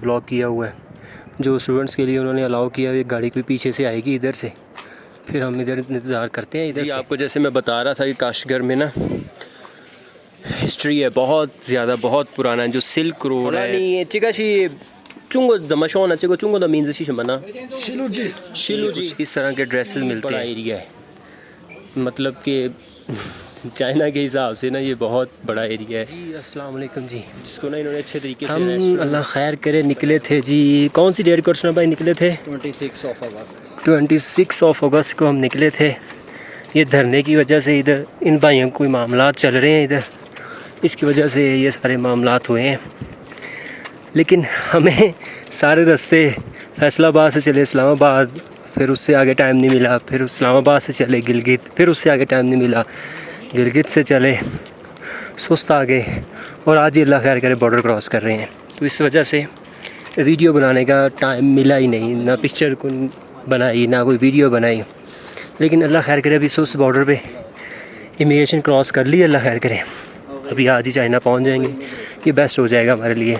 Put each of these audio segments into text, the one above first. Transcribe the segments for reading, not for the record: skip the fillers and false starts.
Block किया हुआ है। जो स्टूडेंट्स के लिए उन्होंने अलाउ किया है, गाड़ी कोई पीछे से आएगी इधर से, फिर हम इधर इंतज़ार करते हैं इधर से। आपको जैसे मैं बता रहा था कि काशगर में ना हिस्ट्री है बहुत ज़्यादा, बहुत पुराना है। जो सिल्क रोड है, शिलूजी इस तरह के ड्रेसेस मिलते हैं। एरिया है, मतलब कि चाइना के हिसाब से ना ये बहुत बड़ा एरिया है जी। अस्सलाम वालेकुम जी। जिसको ना इन्होंने अच्छे तरीके से हम अल्लाह खैर करे निकले थे जी। कौन सी डेट को भाई निकले थे? 26 अगस्त। 26 अगस्त को हम निकले थे। ये धरने की वजह से इधर इन भाइयों कोई मामला चल रहे हैं इधर, इसकी वजह से ये सारे मामलात हुए हैं। लेकिन हमें सारे रास्ते फैसलाबाद से चले इस्लामाबाद, फिर उससे आगे टाइम नहीं मिला, फिर इस्लामाबाद से चले गिलगित, फिर उससे आगे टाइम नहीं मिला, गिलगित से चले सुस्त आ गए, और आज ही अल्लाह खैर करे बॉर्डर क्रॉस कर रहे हैं। तो इस वजह से वीडियो बनाने का टाइम मिला ही नहीं, ना पिक्चर को बनाई ना कोई वीडियो बनाई। लेकिन अल्लाह खैर करे अभी सुस्त बॉर्डर पे इमिग्रेशन क्रॉस कर ली, अल्लाह खैर करे अभी आज ही चाइना पहुंच जाएंगे। ये बेस्ट हो जाएगा हमारे लिए।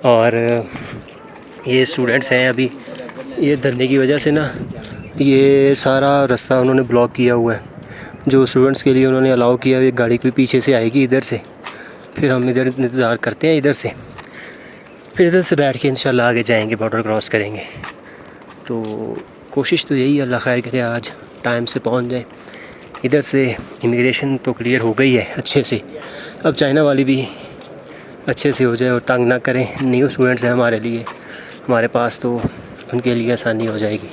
और ये स्टूडेंट्स हैं अभी, ये धरने की वजह से ना ये सारा रास्ता उन्होंने ब्लॉक किया हुआ है। जो स्टूडेंट्स के लिए उन्होंने अलाउ किया है, गाड़ी कोई पीछे से आएगी इधर से, फिर हम इधर इंतज़ार करते हैं इधर से, फिर इधर से बैठ के इंशाल्लाह आगे जाएंगे, बॉर्डर क्रॉस करेंगे। तो कोशिश तो यही है अल्लाह खैर करे आज टाइम से पहुंच जाए। इधर से इमिग्रेशन तो क्लियर हो गई है अच्छे से, अब चाइना वाली भी अच्छे से हो जाए और तंग ना करें। न्यू स्टूडेंट्स हैं हमारे लिए, हमारे पास, तो उनके लिए आसानी हो जाएगी।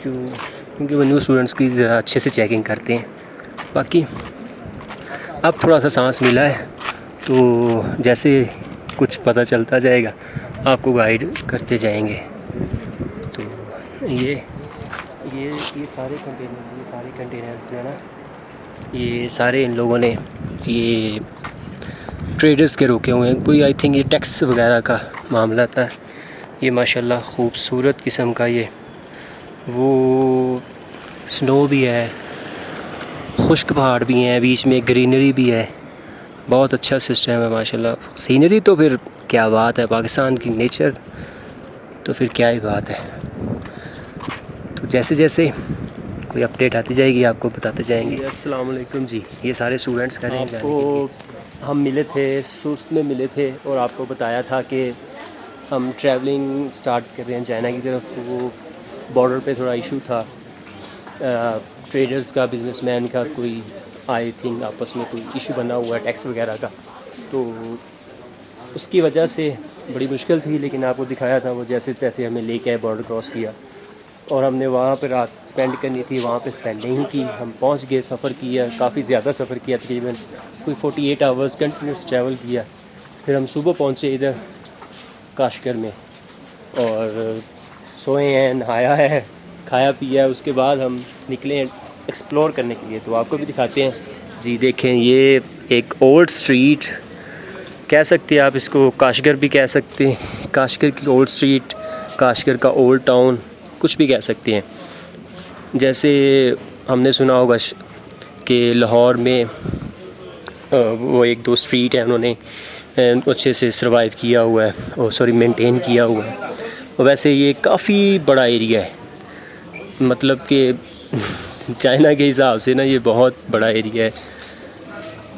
क्योंकि वो न्यू स्टूडेंट्स की ज़रा अच्छे से चेकिंग करते हैं। बाकी अब थोड़ा सा सांस मिला है, तो जैसे कुछ पता चलता जाएगा आपको गाइड करते जाएंगे। तो ये सारे कंटेनर्स जो है ना, ये सारे इन लोगों ने ये ट्रेडर्स के रोके हुए हैं। कोई आई थिंक ये टैक्स वगैरह का मामला था। ये माशाल्लाह ख़ूबसूरत किस्म का ये वो स्नो भी है, खुश्क पहाड़ भी हैं, बीच में ग्रीनरी भी है। बहुत अच्छा सिस्टम है माशाल्लाह। सीनरी तो फिर क्या बात है, पाकिस्तान की नेचर तो फिर क्या ही बात है। तो जैसे जैसे कोई अपडेट आती जाएगी आपको बताते जाएंगे। अस्सलाम वालेकुम जी। ये सारे स्टूडेंट्स कह रहे हैं आपको हम मिले थे, सुस्त में मिले थे, और आपको बताया था कि हम ट्रैवलिंग स्टार्ट कर रहे हैं चाइना की तरफ। वो बॉर्डर पे थोड़ा इशू था, ट्रेडर्स का, बिजनेसमैन का, कोई आई थिंक आपस में कोई इशू बना हुआ है टैक्स वगैरह का, तो उसकी वजह से बड़ी मुश्किल थी। लेकिन आपको दिखाया था वो जैसे तैसे हमें लेके आए, बॉर्डर क्रॉस किया, और हमने वहाँ पर रात स्पेंड करनी थी, वहाँ पे स्पेंडिंग की। हम पहुँच गए, सफ़र किया, काफ़ी ज़्यादा सफ़र किया, तकरीबन कोई 48 आवर्स कंटिन्यूस ट्रैवल किया। फिर हम सुबह पहुँचे इधर काशगर में, और सोए हैं, नहाया है, खाया पिया है। उसके बाद हम निकले हैं एक्सप्लोर करने के लिए। तो आपको भी दिखाते हैं जी। देखें, ये एक ओल्ड स्ट्रीट कह सकते हैं आप इसको, काशगर भी कह सकते हैं, काशगर की ओल्ड स्ट्रीट, काशगर का ओल्ड टाउन, कुछ भी कह सकते हैं। जैसे हमने सुना होगा कि लाहौर में वो एक दो स्ट्रीट है उन्होंने अच्छे से सर्वाइव किया हुआ है, और सॉरी मेंटेन किया हुआ है। और वैसे ये काफ़ी बड़ा एरिया है, मतलब कि चाइना के हिसाब से ना ये बहुत बड़ा एरिया है,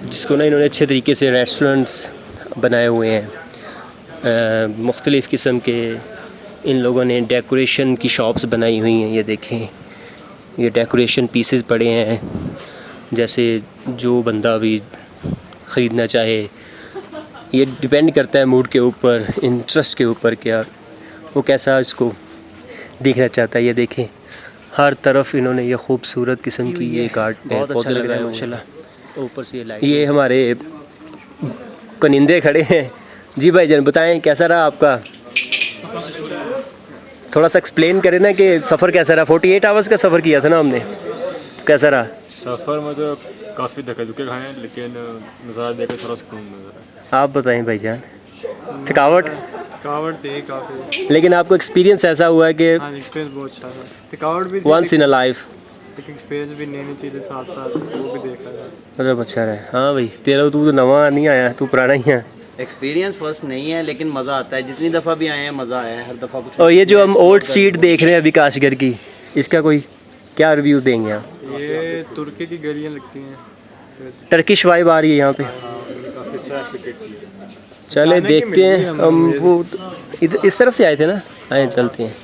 जिसको ना इन्होंने अच्छे तरीके से रेस्टोरेंट्स बनाए हुए हैं, मुख्तलिफ़ किस्म के इन लोगों ने डेकोरेशन की शॉप्स बनाई हुई हैं। ये देखें, ये डेकोरेशन पीसेस पड़े हैं, जैसे जो बंदा भी ख़रीदना चाहे। ये डिपेंड करता है मूड के ऊपर, इंटरेस्ट के ऊपर, क्या वो कैसा इसको देखना चाहता है। ये देखें, हर तरफ इन्होंने ये खूबसूरत किस्म की ये गार्ड बहुत अच्छा लग रहा है माशाल्लाह। ऊपर से ये हमारे कनिंदे खड़े हैं जी। भाईजान बताएं कैसा रहा आपका, थोड़ा सा एक्सप्लेन करें ना कि सफ़र कैसा रहा। 48 आवर्स का सफ़र किया था ना हमने, कैसा रहा सफ़र में? तो काफ़ी धक्के धुक्के खाए हैं, लेकिन नज़ारा देखकर थोड़ा सुकून मिल रहा है। आप बताएं भाईजान। थकावट थी काफ़ी, लेकिन आपको एक्सपीरियंस ऐसा हुआ है कि एक्सपीरियंस बहुत अच्छा था। थकावट भी वंस इन अ लाइफ, लेकिन एक्सपीरियंस भी नई चीज़ें साथ साथ वो भी देख रहा था। मतलब अच्छा रहा। हाँ भाई, तेरा तू तो नवा नहीं आया, तू पुराना ही है। एक्सपीरियंस फर्स्ट नहीं है, लेकिन मज़ा आता है। जितनी दफ़ा भी आए हैं मज़ा आया है, हर दफ़ा कुछ। और ये जो हम ओल्ड स्ट्रीट देख रहे हैं अभी काशगर की, इसका कोई क्या रिव्यू देंगे आप? ये तुर्की की गलियाँ लगती हैं। टर्किश वाइब आ रही है यहाँ पे। काफ़ी अच्छा आर्किटेक्चर। चले देखते हैं हम। वो इधर इस तरफ से आए थे ना, आए चलते हैं।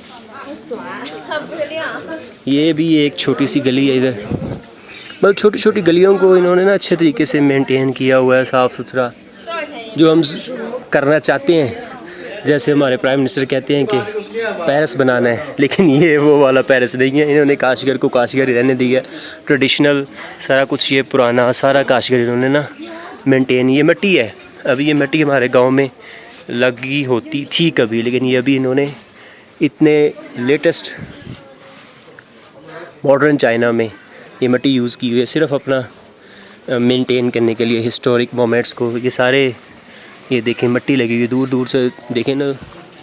ये भी एक छोटी सी गली है इधर। मतलब छोटी छोटी गलियों को इन्होंने ना अच्छे तरीके से मेंटेन किया हुआ है, साफ़ सुथरा, जो हम करना चाहते हैं। जैसे हमारे प्राइम मिनिस्टर कहते हैं कि पेरिस बनाना है, लेकिन ये वो वाला पेरिस नहीं है। इन्होंने काशगर को काशगर ही रहने दिया। ट्रेडिशनल सारा कुछ, ये पुराना सारा काशगर इन्होंने ना मेंटेन। ये मिट्टी है, अभी ये मिट्टी हमारे गांव में लगी होती थी कभी, लेकिन ये अभी इन्होंने इतने लेटेस्ट मॉडर्न चाइना में ये मिट्टी यूज़ की हुई है, सिर्फ अपना मेंटेन करने के लिए हिस्टोरिक मोमेंट्स को। ये सारे, ये देखें मिट्टी लगी हुई, दूर दूर से देखें ना,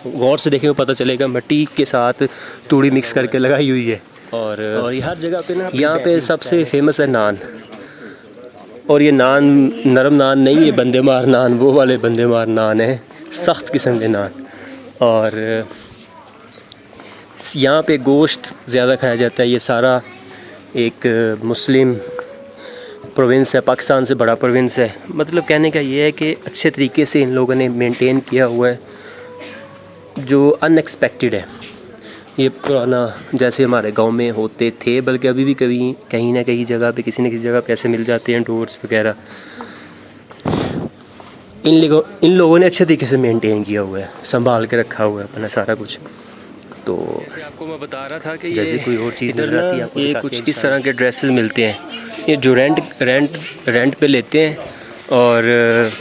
गौर से देखें पता चलेगा मिट्टी के साथ तूड़ी मिक्स करके लगाई हुई है। और ये हर जगह पे ना, यहाँ पे सबसे फेमस है नान। और ये नान नरम नान नहीं है, बंदे मार नान, वो वाले बंदे मार नान है, सख्त किस्म के नान। और यहाँ पे गोश्त ज़्यादा खाया जाता है। ये सारा एक मुस्लिम प्रोविंस है, पाकिस्तान से बड़ा प्रोविंस है। मतलब कहने का ये है कि अच्छे तरीके से इन लोगों ने मेंटेन किया हुआ है, जो अनएक्सपेक्टेड है। ये पुराना जैसे हमारे गांव में होते थे, बल्कि अभी भी कभी कहीं ना कहीं जगह पे, किसी न किसी जगह पे ऐसे मिल जाते हैं डोर्स वगैरह। इन लोगों ने अच्छे तरीके से मेंटेन किया हुआ है, संभाल के रखा हुआ है अपना सारा कुछ। तो आपको मैं बता रहा था कि जैसे कोई और चीज़ नजर आती है आपको, ये कुछ इस तरह के ड्रेसेस मिलते हैं। ये जो रेंट पे लेते हैं, और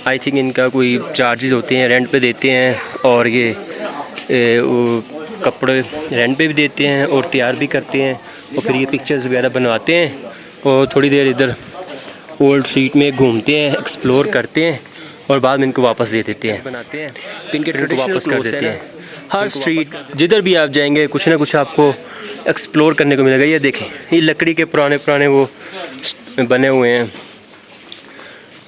आई थिंक इनका कोई चार्जेस होते हैं, रेंट पे देते हैं। और ये वो कपड़े रेंट पे भी देते हैं और तैयार भी करते हैं, और फिर ये पिक्चर्स वगैरह बनवाते हैं, और थोड़ी देर इधर ओल्ड स्ट्रीट में घूमते हैं, एक्सप्लोर करते हैं, और बाद में इनको वापस दे देते हैं, बनाते हैं, इनके ट्रेडिशनल वापस कर देते हैं। हर स्ट्रीट जिधर भी आप जाएंगे कुछ ना कुछ आपको एक्सप्लोर करने को मिलेगा। ये देखें, ये लकड़ी के पुराने वो बने हुए हैं।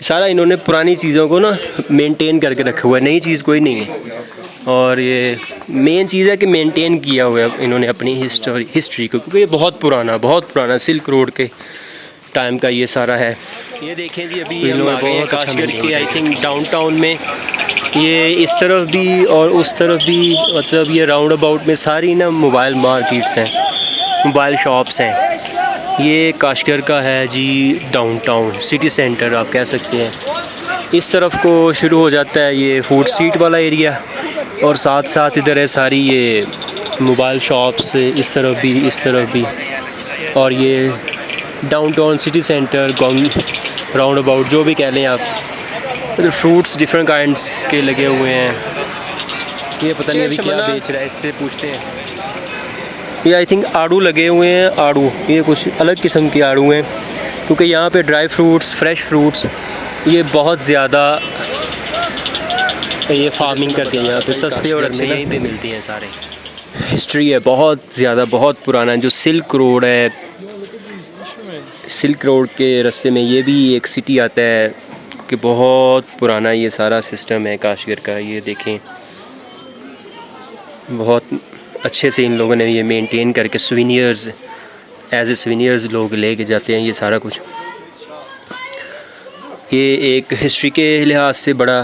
सारा इन्होंने पुरानी चीज़ों को ना मेंटेन करके रखा हुआ है, नई चीज़ कोई नहीं है। और ये मेन चीज़ है कि मेंटेन किया हुआ है इन्होंने अपनी हिस्ट्री को, क्योंकि ये बहुत पुराना सिल्क रोड के टाइम का ये सारा है। ये देखें जी, अभी हम आ गए हैं काशगर के आई थिंक डाउनटाउन में। ये इस तरफ भी और उस तरफ भी, मतलब ये राउंड अबाउट में सारी ना मोबाइल मार्केट्स हैं, मोबाइल शॉप्स हैं। ये काशगर का है जी डाउनटाउन, सिटी सेंटर आप कह सकते हैं। इस तरफ को शुरू हो जाता है ये फूड स्ट्रीट वाला एरिया, और साथ साथ इधर है सारी ये मोबाइल शॉप्स, इस तरफ भी। और ये downtown city centre round about जो भी कह लें आप। इधर फ्रूट्स डिफरेंट काइंड्स के लगे हुए हैं। ये पता नहीं अभी क्या बेच रहा है, इससे पूछते हैं। ये आई थिंक आड़ू लगे हुए हैं, आड़ू, ये कुछ अलग किस्म के आड़ू हैं, क्योंकि यहाँ पे ड्राई फ्रूट्स, फ्रेश फ्रूट्स ये बहुत ज़्यादा ये फार्मिंग करते हैं यहाँ पे, सस्ते और अच्छे यहीं पे मिलती हैं सारे। हिस्ट्री है बहुत ज़्यादा, बहुत पुराना। जो सिल्क रोड है, सिल्क रोड के रास्ते में ये भी एक सिटी आता है, क्योंकि बहुत पुराना ये सारा सिस्टम है काशगर का। ये देखें, बहुत अच्छे से इन लोगों ने ये मेंटेन करके सुवेनियर्स, एज ए सुवेनियर्स लोग लेके जाते हैं ये सारा कुछ। ये एक हिस्ट्री के लिहाज से बड़ा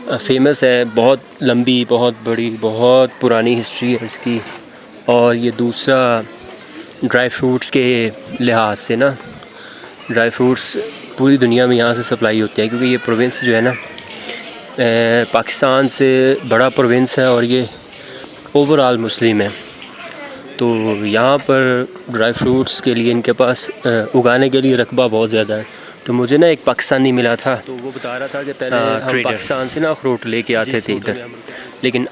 फेमस है, बहुत लंबी, बहुत बड़ी, बहुत पुरानी हिस्ट्री है इसकी। और ये दूसरा ड्राई फ्रूट्स के लिहाज से ना, ड्राई फ्रूट्स पूरी दुनिया में यहाँ से सप्लाई होते हैं, क्योंकि ये प्रोविंस जो है ना पाकिस्तान से बड़ा प्रोविंस है, और ये ओवरऑल मुस्लिम है। तो यहाँ पर ड्राई फ्रूट्स के लिए इनके पास उगाने के लिए रकबा बहुत ज़्यादा है। तो मुझे ना एक पाकिस्तानी मिला था, तो वो बता रहा था कि पहले हम पाकिस्तान से ना अखरोट लेके आते थे इधर, लेकिन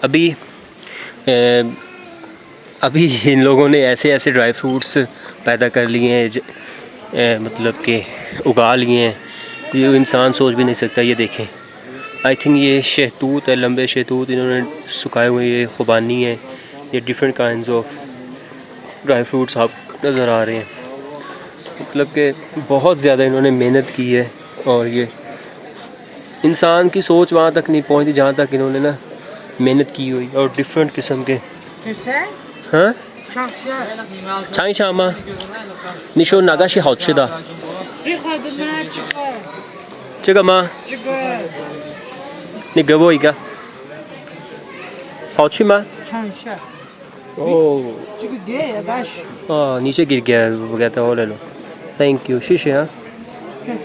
अभी इन लोगों ने ऐसे ड्राई फ्रूट्स पैदा कर लिए हैं, मतलब कि उगा लिए हैं, ये इंसान सोच भी नहीं सकता। ये देखें, आई थिंक ये शहतूत है, लंबे शहतूत इन्होंने सुखाए हुए, ये खुबानी है, ये different kinds of dry fruits आप नज़र आ रहे हैं। मतलब कि बहुत ज़्यादा इन्होंने मेहनत की है, और ये इंसान की सोच वहाँ तक नहीं पहुँचती जहाँ तक इन्होंने ना मेहनत की हुई और डिफरेंट किस्म के हाँ尝一下吗你说哪个是好吃的最好的呢，这个吗这个你给我一个好吃吗尝一下， ओह 这个给也大是， नीचे गिर गया है वो कहता है वो ले लो thank you 谢谢啊这是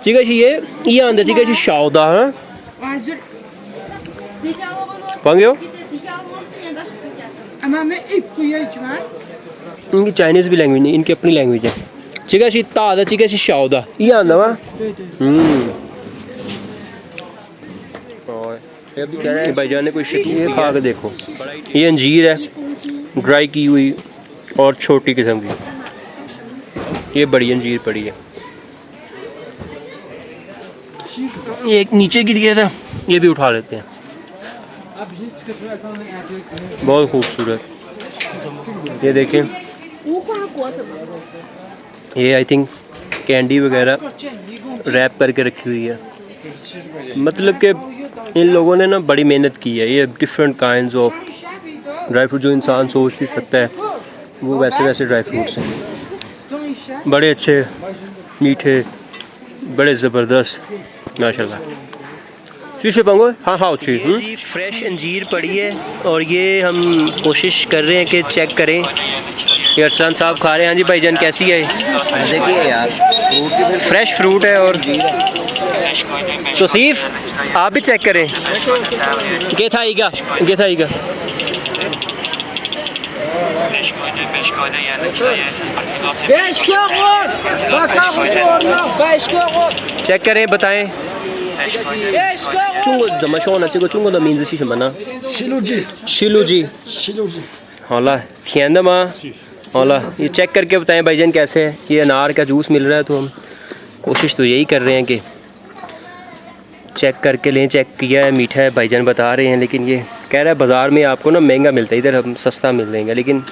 这个是一样的这个是小的啊完事。朋友 Ama ben ip koyuyor içime. इनकी चाइनीज़ भी लैंग्वेज नहीं इनकी अपनी लैंग्वेज है 这个是大的这个是小的一样的吗对对。और ये भी कह रहे हैं भाईजान ने कोई शक्ल ये खा के देखो ये अंजीर है ड्राई की हुई और छोटी किस्म की ये बड़ी अंजीर पड़ी है ये एक नीचे गिर गया था ये भी उठा लेते हैं बहुत खूबसूरत ये देखें ये आई थिंक कैंडी वगैरह रैप करके रखी हुई है मतलब कि इन लोगों ने ना बड़ी मेहनत की है ये different kinds of dry fruit जो इंसान सोच भी सकता है वो वैसे वैसे ड्राई फ्रूट्स हैं बड़े अच्छे मीठे बड़े ज़बरदस्त माशाल्लाह शीशे पंगो हाँ हाँ अच्छी जी फ्रेश अंजीर पड़ी है और ये हम कोशिश कर रहे हैं कि चेक करें ये अरसलान साहब खा रहे हैं हाँ जी भाईजान कैसी है देखिए यार फ्रूट की फ्रेश फ्रूट है और तो सिर्फ आप भी चेक करें गेथाईगा चेक करें बताएं 中国怎么说呢？这个中国的名字是什么呢？西路记。好了，甜的吗？好了，ये चेक करके बताएं भाईजान कैसे है ये अनार का जूस मिल रहा है तो हम कोशिश तो यही कर रहे हैं कि चेक करके लें चेक किया है मीठा है भाईजान बता रहे हैं लेकिन ये कह रहा है बाज़ार में आपको ना महंगा मिलता है इधर हम सस्ता मिल जाएगा लेकिन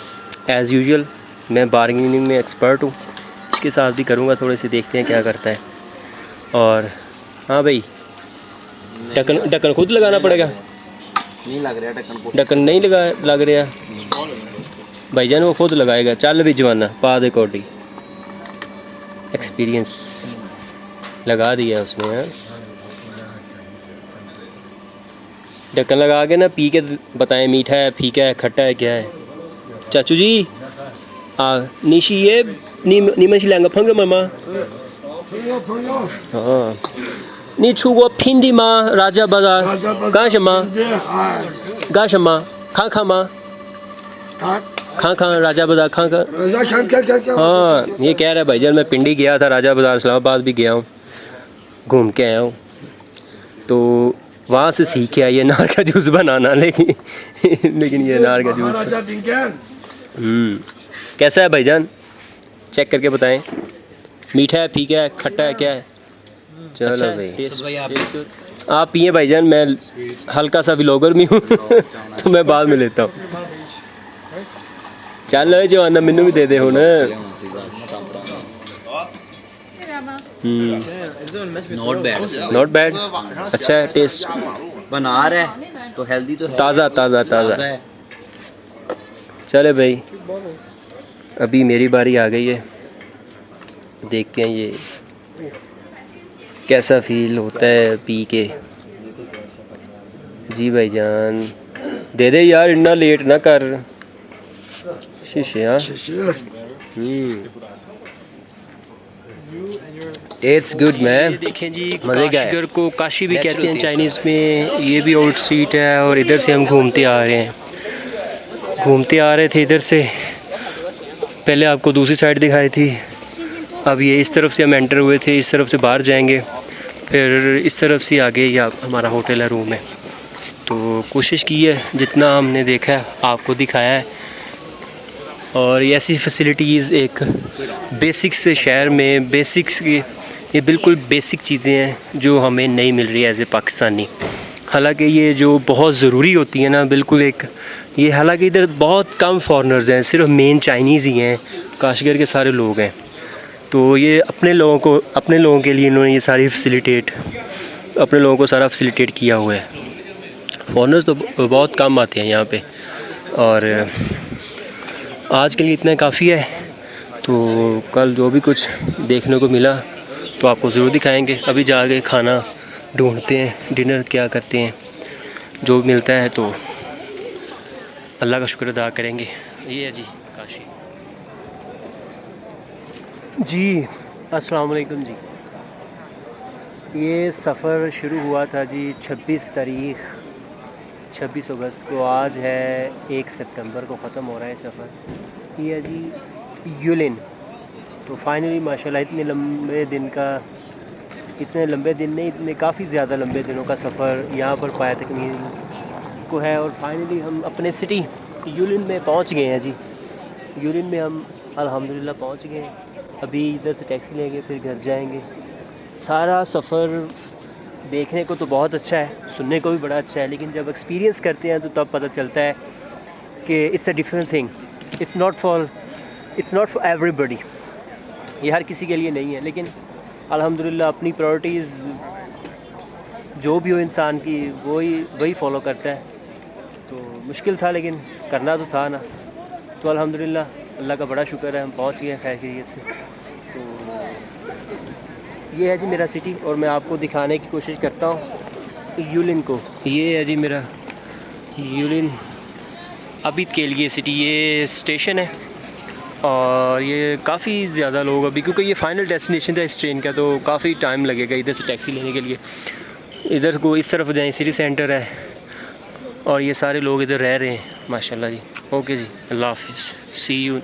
एज़ यूजुअल मैं बार्गेनिंग में एक्सपर्ट हूँ इसके साथ भी करूँगा थोड़े से देखते हैं क्या करता है और हाँ भाई ढक्कन खुद लगाना पड़ेगा नहीं लग रहा ढक्कन नहीं लग रहा भाईजान वो खुद लगाएगा चल भी जवाना पा दे कोडी एक्सपीरियंस लगा दिया उसने यार ढक्कन लगा के ना पी के बताएं मीठा है फीका है खट्टा है क्या है चाचू जी निशी ये नीमन लेंगे फंगे मामा हाँ 你出过平地吗？拉加巴达干什么？干什么？看看吗？看看राजा बाजार खां हाँ ये कह रहा है भाईजान मैं पिंडी गया था राजा बाजार इस्लामाबाद भी गया हूँ घूम के आया हूँ तो वहाँ से सीख के आई है अनार का जूस बनाना लेकिन ये अनार का जूस कैसा है भाईजान चेक करके बताएं मीठा है फीका है खट्टा है क्या है चलो अच्छा भाई आप पिए भाईजान मैं हल्का सा व्लॉगर भी हूँ तो मैं बाद में लेता हूँ चल जवाना मैनू भी दे दे हुन नॉट बैड अच्छा है टेस्ट बना रहा है तो हेल्दी तो है ताज़ा चले भाई अभी मेरी बारी आ गई है देखते हैं ये कैसा फील होता है पी के जी भाईजान दे दे यार इतना लेट ना कर शीशे हाँ इट्स गुड मैन देखें जी काशीगर को काशी भी कहते हैं चाइनीज़ में ये भी ओल्ड स्ट्रीट है और इधर से हम घूमते आ रहे थे इधर से पहले आपको दूसरी साइड दिखाई थी अब ये इस तरफ से हम एंटर हुए थे इस तरफ से बाहर जाएंगे फिर इस तरफ से आगे ये हमारा होटल है रूम है तो कोशिश की है जितना हमने देखा है आपको दिखाया है और ये ऐसी फैसिलिटीज़ एक बेसिक्स से शहर में बेसिक्स की ये बिल्कुल बेसिक चीज़ें हैं जो हमें नहीं मिल रही एज़ ए पाकिस्तानी हालांकि ये जो बहुत ज़रूरी होती है ना बिल्कुल एक ये हालांकि इधर बहुत कम फॉरेनर्स हैं सिर्फ मेन चाइनीज़ ही हैं काशीगर के सारे लोग हैं तो ये अपने लोगों के लिए इन्होंने ये सारी अपने लोगों को सारा फैसिलिटेट किया हुआ है। फॉरेनर्स तो बहुत कम आते हैं यहाँ पे, और आज के लिए इतना काफ़ी है। तो कल जो भी कुछ देखने को मिला तो आपको ज़रूर दिखाएंगे। अभी जाके खाना ढूंढते हैं, डिनर क्या करते हैं, जो मिलता है तो अल्लाह का शुक्र अदा करेंगे। ये है जी काशी। जी अस्सलाम वालेकुम जी। ये सफ़र शुरू हुआ था जी 26 अगस्त को। आज है 1 सितंबर को ख़त्म हो रहा है सफ़र। ये है जी युलिन। तो फाइनली माशाल्लाह इतने लंबे दिन नहीं, इतने काफ़ी ज़्यादा लंबे दिनों का सफ़र यहाँ पर पाया तकमील को है। और फाइनली हम अपने सिटी युलिन में पहुँच गए हैं जी। युलिन में हम अल्हम्दुलिल्लाह पहुँच गए हैं। अभी इधर से टैक्सी लेंगे, फिर घर जाएंगे। सारा सफ़र देखने को तो बहुत अच्छा है, सुनने को भी बड़ा अच्छा है, लेकिन जब एक्सपीरियंस करते हैं तो तब पता चलता है कि it's a different thing. It's not for everybody. ये हर किसी के लिए नहीं है, लेकिन अल्हम्दुलिल्लाह अपनी प्रायोरिटीज़ जो भी हो इंसान की वही फॉलो करता है। तो मुश्किल था लेकिन करना तो था ना। तो अल्हम्दुलिल्लाह अल्लाह का बड़ा शुक्र है, हम पहुंच गए खैर खैरियत से। तो ये है जी मेरा सिटी, और मैं आपको दिखाने की कोशिश करता हूँ युलिन को। ये है जी मेरा युलिन अभी के लिए सिटी। ये स्टेशन है और ये काफ़ी ज़्यादा लोग अभी, क्योंकि ये फ़ाइनल डेस्टिनेशन था इस ट्रेन का, तो काफ़ी टाइम लगेगा इधर से टैक्सी लेने के लिए। इधर को इस तरफ जाएं, सिटी सेंटर है और ये सारे लोग इधर रह रहे हैं माशाल्लाह जी। ओके जी, अल्लाह हाफिज़, सी यू।